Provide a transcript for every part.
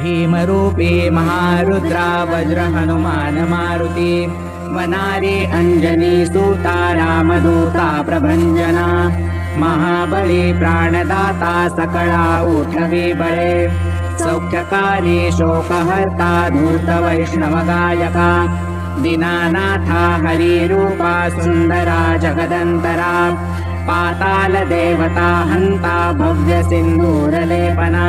भीमरूपी महारुद्रा वज्र हनुमान मारुती वनारी अंजनी सूता रामदूता प्रभंजना महाबली प्राणदाता सकळा उठवी बळे सौख्यकारी शोकहर्ता धूत वैष्णव गायका दीनानाथा हरिरूपा सुंदरा जगदंतरा पाताल देवता हंता भव्य सिंधूरलेपना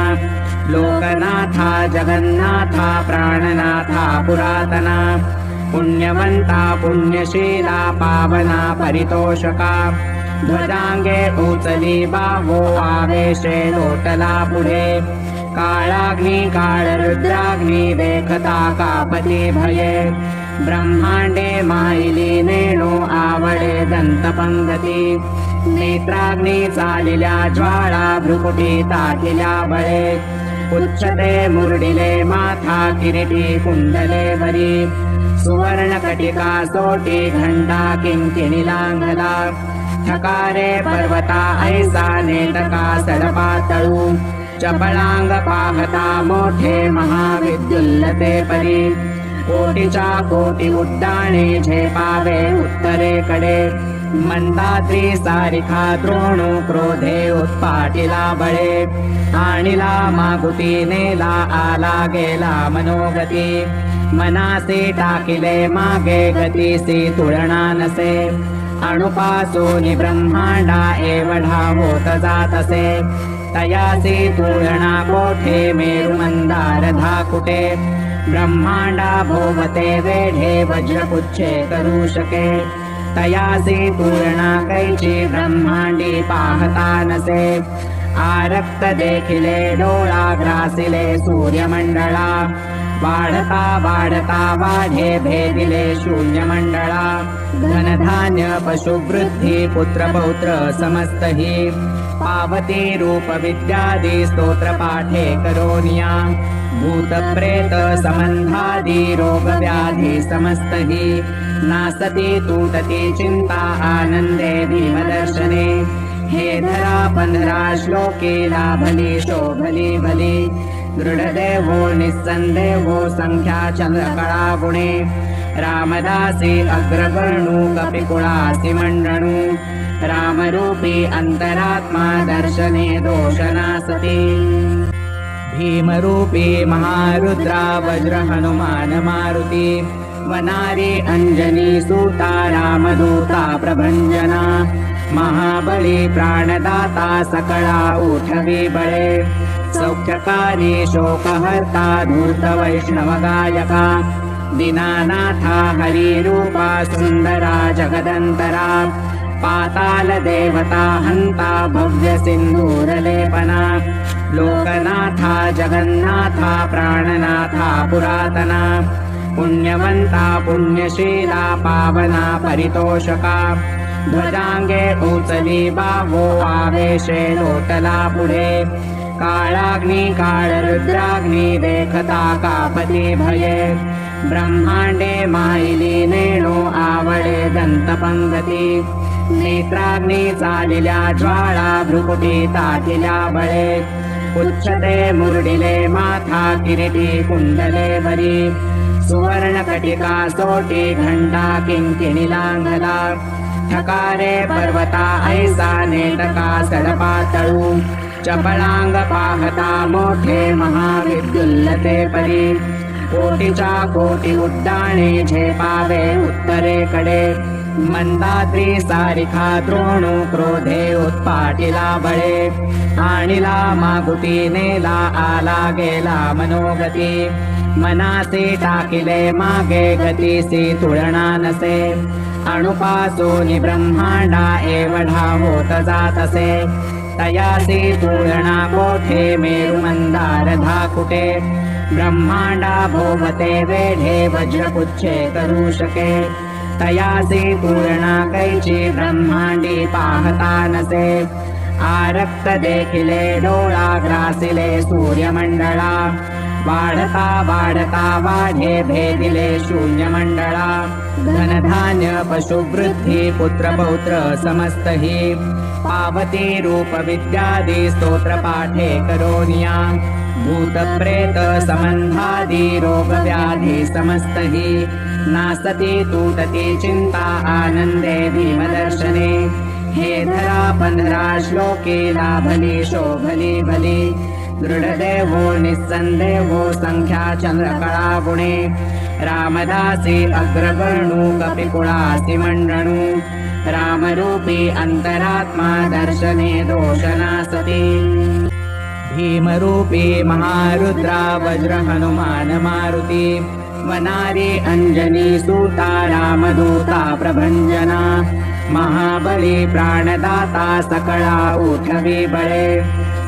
लोकनाथा जगन्नाथा प्राणनाथा पुरातना पुण्यवंता पुण्यशीला पावना परितोषका ध्वजांगे उचली बाहो आवेशे लोटला पुढे काळाग्नी काळरुद्राग्नी देखता कापती भये ब्रह्मांडे माईली नेणो आवडे दंतपंगती नेत्राग्नी चालिल्या ज्वाळा भ्रुकुटी ताटिल्या बळे उच्चते मुरडिले माथा किरीटी कुंडले वरी सुवर्ण कटिका सोटी घंटा किंकिणी लांघला ठकारे पर्वता ऐसा नेटका सडपातळू चपळांग पाहता मोठे महाविद्युल्लते परी कोटीच्या कोटी उड्डाणे झेपावे उत्तरेकडे मंदाद्री सारिखा द्रोणू क्रोधे उत्पाटिला बळे आणिला मागुती नेला आला गेला मनोगती मनासी टाकिले मागे गतीसी तुळणा नसे अणुपासून ब्रह्मांडा एवढा होत जातसे तयासी तुळणा कोठे मेरु मंदार धाकुटे ब्रह्मांडा भोवते वेढे वज्रपुच्छे करू शके तयासी तुळणा कैची ब्रह्मांडी पाहता नसे आरक्त देखिले डोळा ग्रासिले सूर्यमंडळा वाढता वाढता वाढे भेदिले शून्यमंडळा धनधान्य पशुवृद्धी पुत्र पौत्र समस्तही पावती रूप विद्यादी स्तोत्र पाठे करोनिया भूत प्रेत संबंधादी रोग व्याधी समस्तही नासती तुटती चिंता आनंदे भीमदर्शने हे धरा 15 श्लोके लाभली शोभली भली दृढदेवो निस्संदेहो संख्या चंद्रकळा गुणे रामदासी अग्रगणू कपिकुळासी मंडणू रामरूपी अंतरात्मा दर्शने दोषनासती भीमरूपी महारुद्रा वज्र हनुमान मारुती वनारी अंजनी सूता रामदूता प्रभंजना महाबली प्राणदाता सकळा उठवी बळे सौख्यकारी शोकहर्ता धूत वैष्णव गायका दीनानाथा हरिरूपा सुंदरा जगदंतरा पाताल देवता हंता भव्य सिंधूरलेपना लोकनाथा जगन्नाथा प्राणनाथा पुरातना पुण्यवंता पुण्यशीला पावना परितोषका ध्वजांगे उचली बाहो आवेशे लोटला पुढे काळाग्नी काळरुद्राग्नी देखता कापती भये ब्रह्मांडे माईली नेणो आवडे दंतपंगती नेत्राग्नी चालिल्या ज्वाळा भ्रुकुटी ताटिल्या बळे उच्चते मुरडिले माथा किरीटी कुंडले वरी सुवर्ण कटिका सोटी घंटा किंकिणी लांघला ठकारे पर्वता ऐसा नेटका सडपातळू चपळांग पाहता मोठे महाविद्युल्लते परी कोटीच्या कोटी उड्डाणे झेपावे उत्तरेकडे मंदाद्री सारिखा द्रोणू क्रोधे उत्पाटिला बळे आणिला मागुती नेला आला गेला मनोगती मनासी टाकिले मागे गतीसी तुळणा नसे अणुपासून ब्रह्मांडा एवढा होत जातसे तयासी तुळणा कोठे मेरु मंदार धाकुटे ब्रह्मांडा भोवते वेढे वज्रपुच्छे करू शके तयासी तुळणा कैची ब्रह्मांडी पाहता नसे आरक्त देखिले डोळा ग्रासिले सूर्यमंडळा वाढता वाढता वाढे भेदिले शून्यमंडळा धनधान्य पशुवृद्धी पुत्र पौत्र समस्तही पावती रूप विद्यादी स्तोत्र पाठे करोनिया भूतप्रेत संबंधादि रोग व्याधि समस्त हि नासति तूटति चिंता आनंदे भीमदर्शने हे धरा पंधरा श्लोके लाभली शोभली भली दृढदेवो निस्संदेहो संख्या चंद्रकळा गुणे रामदासी अग्रवर्णु कपिकुळासी मंडणु रामरूपी अंतरात्मा दर्शने दोषनासति भीमरूपी महारुद्रा वज्र हनुमान मारुती वनारी अंजनी सूता रामदूता प्रभंजना महाबली प्राणदाता सकळा उठवी बळे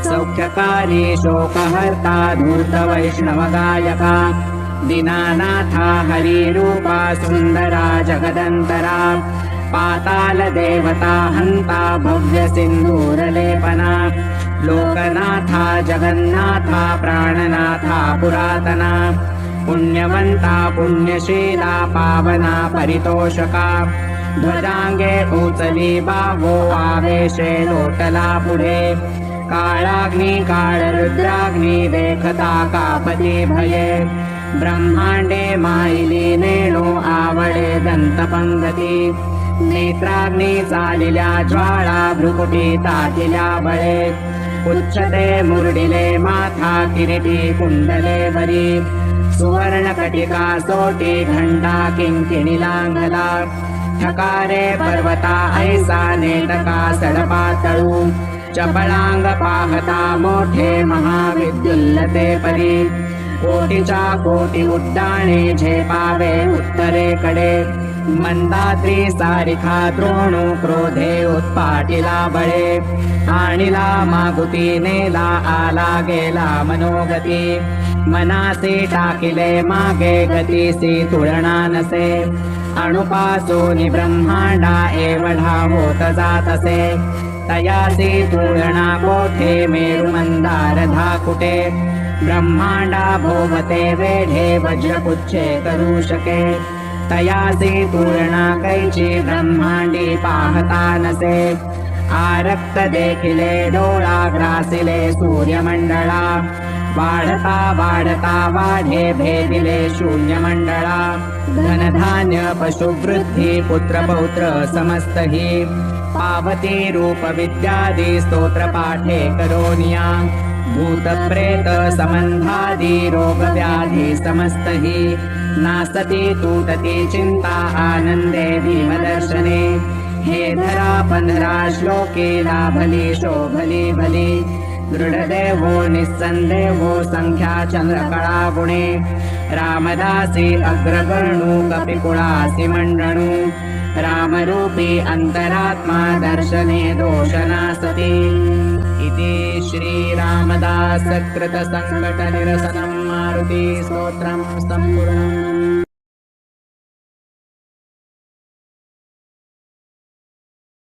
सौख्यकारी शोकहर्ता धूत वैष्णव गायका दीनानाथा हरिरूपा सुंदरा जगदंतरा पाताल देवता हंता भव्य सिंधूरलेपना लोकनाथा जगन्नाथा प्राणनाथा पुरातना पुण्यवंता पुण्यशीला पावना परितोषका ध्वजांगे उचली बावो आवेशे लोटला पुढे काळाग्नी काळरुद्राग्नी देखता कापती भये ब्रह्मांडे माईली नेणो आवडे दंतपंगती नेत्राग्नी चालिल्या ज्वाळा भ्रुकुटी तातिल्या बळे उच्चते मुरडिले माथा किरीटी कुंडले वरी सुवर्ण कटिका सोटी घंटा किंकिणी लांगला ठकारे पर्वता ऐसा नेटका सडपातळू चपळांग पाहता मोठे महाविद्युल्लते परी कोटीच्या कोटी उड्डाणे झेपावे उत्तरेकडे मंदात्री सारिखा द्रोणू क्रोधे उत्पाटिला बळे आणिला मागुती नेला आला गेला मनोगती मनासी टाकिले मागे गतीसी तुलना नसे अणुपासूनि ब्रह्मांडा एवढा होत जातसे तयासी तुलना कोठे मेरु मंदार धाकुटे ब्रह्मांडा भोवते वेढे वज्रपुच्छे करू शके तयासी तुलना कैची ब्रह्मांडी पाहता नसे आरक्त देखिले डोळा ग्रासिले सूर्यमंडळा वाढता वाढता वाढे भेदिले शून्यमंडळा धनधान्य पशुवृद्धी पुत्र पौत्र समस्त हि पावती रूप विद्यादी स्तोत्र पाठे करोनिया भूत प्रेत संबंधादि रोग व्याधि समस्त हि नासति तूटति चिंता आनंदे भीमदर्शने हे धरा पंधरा श्लोके लाभली शोभली भली दृढदेवो निस्संदेहो संख्या चंद्रकळा गुणे रामदासी अग्रवर्णु कपिकुळासी मंडणु रामरूपी अंतरात्मा दर्शने दोषनासति इति श्री रामदास कृत संकट निरसनं मारुति स्तोत्रं संपूर्णम्।